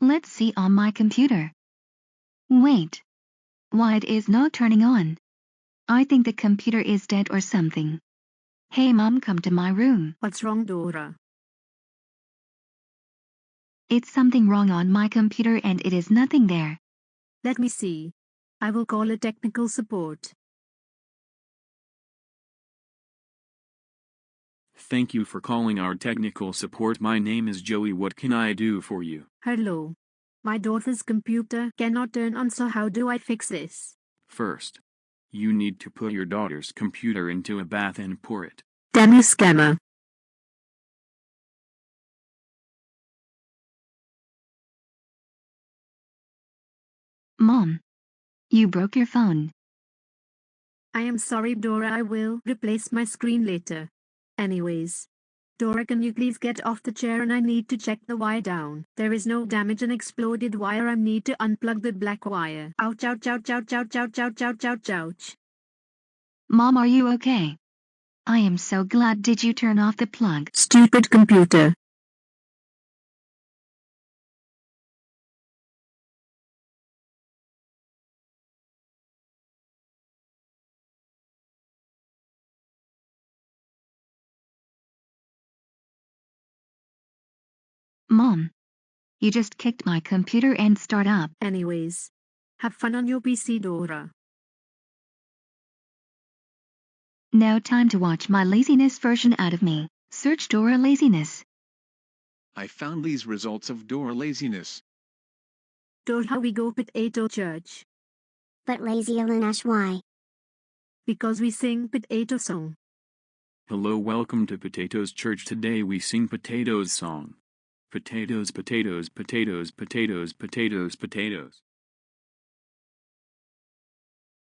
Let's see on my computer. Wait. Why it is not turning on? I think the computer is dead or something. Hey mom, come to my room. What's wrong, Dora? It's something wrong on my computer and it is nothing there. Let me see. I will call a technical support. Thank you for calling our technical support. My name is Joey. What can I do for you? Hello. My daughter's computer cannot turn on, so how do I fix this? First, you need to put your daughter's computer into a bath and pour it. Damn you, scammer. Mom. You broke your phone. I am sorry, Dora. I will replace my screen later. Anyways. Dora, can you please get off the chair and I need to check the wire down. There is no damage, an exploded wire. I need to unplug the black wire. Ouch, ouch, ouch, ouch, ouch, ouch, ouch, ouch, ouch, ouch. Mom, are you okay? I am so glad. Did you turn off the plug? Stupid computer. Mom. You just kicked my computer and start up. Anyways. Have fun on your PC, Dora. Now time to watch my laziness version out of me. Search Dora laziness. I found these results of Dora laziness. Dora, how we go potato church? But lazy Alunash, why? Because we sing potato song. Hello, welcome to Potatoes Church. Today we sing Potatoes song. Potatoes, potatoes, potatoes, potatoes, potatoes, potatoes.